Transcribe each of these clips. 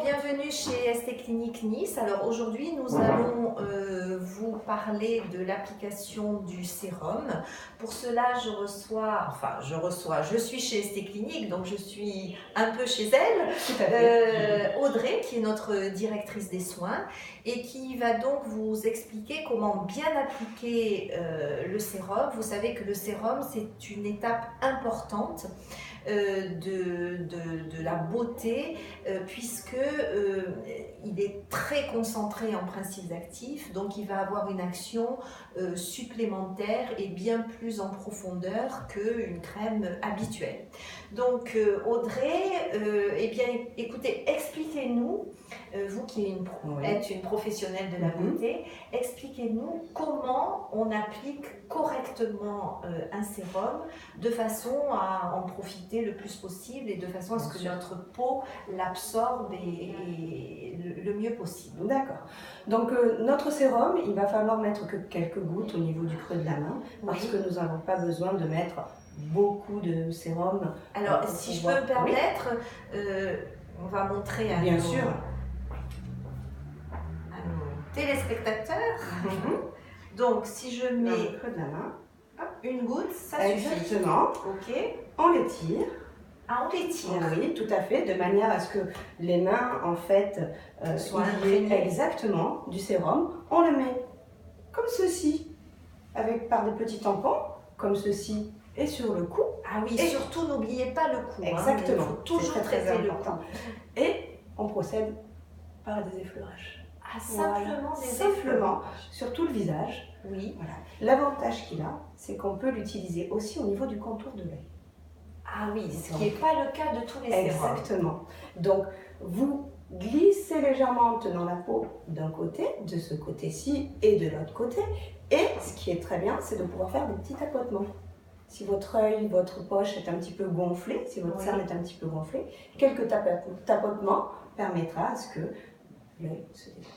bienvenue chez ST Clinique Nice. Alors aujourd'hui, nous allons vous parler de l'application du sérum. Pour cela, je suis chez ST Clinique, donc je suis un peu chez elle. Audrey, qui est notre directrice des soins et qui va donc vous expliquer comment bien appliquer le sérum. Vous savez que le sérum, c'est une étape importante de la beauté puisque il est très concentré en principes actifs, donc il va avoir une action supplémentaire et bien plus en profondeur qu'une crème habituelle. Donc Audrey, eh bien écoutez, expliquez-nous, vous qui êtes une professionnelle de la beauté, expliquez-nous comment on applique correctement un sérum de façon à en profiter le plus possible et de façon à ce que notre peau l'absorbe et le mieux possible. D'accord. Donc notre sérum, il va falloir mettre que quelques gouttes au niveau du creux de la main parce que nous n'avons pas besoin de mettre beaucoup de sérum. Alors si je peux me permettre, on va montrer à bien sûr téléspectateurs. Donc si je mets dans le creux de la main, une goutte, ça suffit. Exactement. Ok. On l'étire. Ah, on l'étire. Oui, tout à fait, de manière à ce que les mains en fait soient imprégnées exactement du sérum. On le met comme ceci, par des petits tampons, comme ceci, et sur le cou. Ah oui, et surtout n'oubliez pas le cou. Exactement. Il faut toujours traiter le cou. Et on procède par des effleurages. Ah, simplement voilà. des effleurages. Sur tout le visage. Oui. Voilà. L'avantage qu'il a, c'est qu'on peut l'utiliser aussi au niveau du contour de l'œil. Ah oui, ce qui n'est pas le cas de tous les sérums. Exactement. Donc, vous glissez légèrement en tenant la peau d'un côté, de ce côté-ci et de l'autre côté. Et ce qui est très bien, c'est de pouvoir faire des petits tapotements. Si votre œil, votre poche est un petit peu gonflé, si votre cerne est un petit peu gonflée, quelques tapotements permettra à ce que l'œil se dégonfle.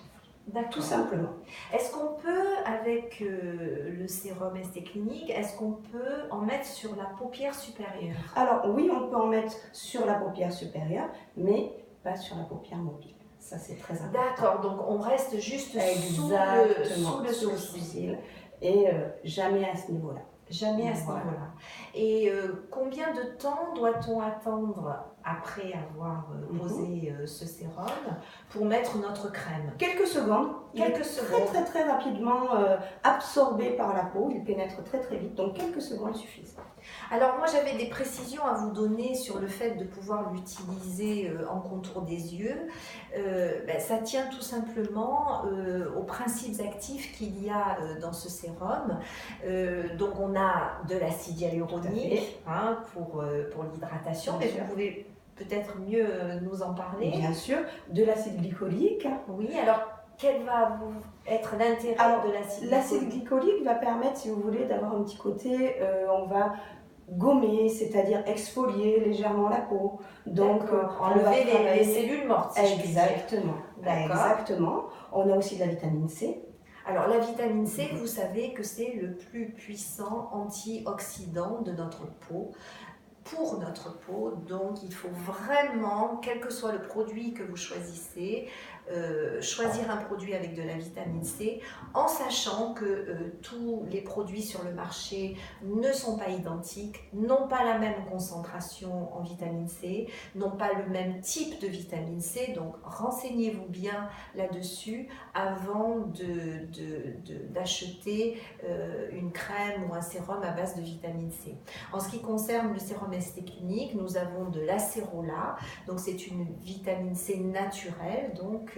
Tout simplement. Est-ce qu'on peut, avec le sérum ST Clinique, est-ce qu'on peut en mettre sur la paupière supérieure? Alors oui, on peut en mettre sur la paupière supérieure, mais pas sur la paupière mobile. Ça, c'est très important. D'accord, donc on reste juste sous le sourcil. Et jamais à ce niveau-là. Jamais à ce niveau-là. Et combien de temps doit-on attendre après avoir posé ce sérum pour mettre notre crème? Quelques secondes. Quelques secondes. Très rapidement absorbé par la peau. Il pénètre très vite. Donc quelques secondes suffisent. Alors moi j'avais des précisions à vous donner sur le fait de pouvoir l'utiliser en contour des yeux. Ça tient tout simplement aux principes actifs qu'il y a dans ce sérum. Donc on a de l'acide hyaluronique pour l'hydratation, mais vous pouvez peut-être mieux nous en parler. Bien sûr, de l'acide glycolique. Oui, alors quel va être l'intérêt de l'acide glycolique? L'acide glycolique va permettre, si vous voulez, d'avoir un petit côté, on va gommer, c'est-à-dire exfolier légèrement la peau. Donc, enlever les cellules mortes. Si exactement. Exactement. On a aussi de la vitamine C. Alors la vitamine C, vous savez que c'est le plus puissant antioxydant de notre peau. Pour notre peau, donc il faut vraiment, quel que soit le produit que vous choisissez, choisir un produit avec de la vitamine C en sachant que tous les produits sur le marché ne sont pas identiques, n'ont pas la même concentration en vitamine C, n'ont pas le même type de vitamine C, donc renseignez-vous bien là-dessus avant d'acheter une crème ou un sérum à base de vitamine C. En ce qui concerne le sérum ST Clinique, nous avons de l'acérola, donc c'est une vitamine C naturelle, donc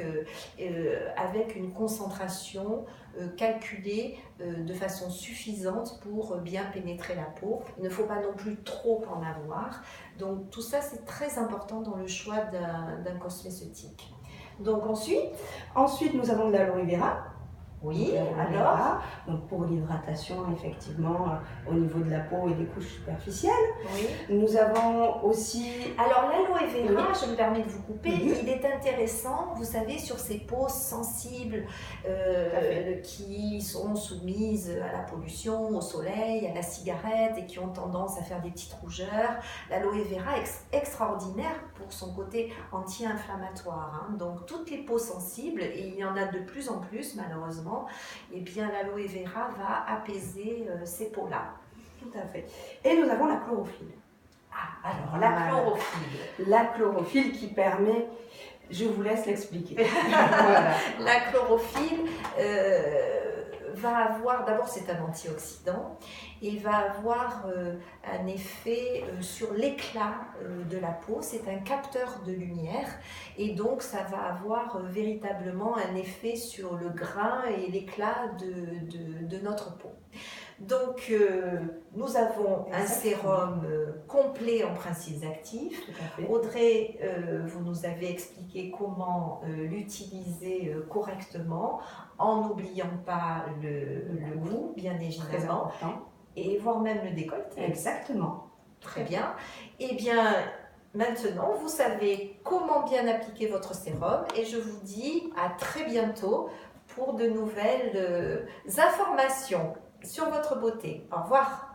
avec une concentration calculée de façon suffisante pour bien pénétrer la peau. Il ne faut pas non plus trop en avoir. Donc tout ça c'est très important dans le choix d'un cosmétique. Donc ensuite nous avons de l'aloe vera. Oui, Aloe alors vera. Donc pour l'hydratation, effectivement, au niveau de la peau et des couches superficielles. oui. Nous avons aussi... Alors l'aloe vera, Oui. je me permets de vous couper, Mhm. il est intéressant, vous savez, sur ces peaux sensibles qui sont soumises à la pollution, au soleil, à la cigarette et qui ont tendance à faire des petites rougeurs. L'aloe vera est extraordinaire pour son côté anti-inflammatoire. Hein. Donc toutes les peaux sensibles, et il y en a de plus en plus malheureusement, eh bien l'aloe vera va apaiser ces peaux-là. Tout à fait. Et nous avons la chlorophylle. Ah, alors la chlorophylle. La chlorophylle qui permet... Je vous laisse l'expliquer. Voilà. La chlorophylle va avoir, d'abord c'est un antioxydant, et va avoir un effet sur l'éclat de la peau, c'est un capteur de lumière, et donc ça va avoir véritablement un effet sur le grain et l'éclat de notre peau. Donc, nous avons un sérum complet en principes actifs. Tout à fait. Audrey, vous nous avez expliqué comment l'utiliser correctement, en n'oubliant pas le goût, bien Très évidemment, important. et voire même le décolleté. Exactement. Très bien. Eh bien, maintenant, vous savez comment bien appliquer votre sérum, et je vous dis à très bientôt pour de nouvelles informations sur votre beauté. Au revoir.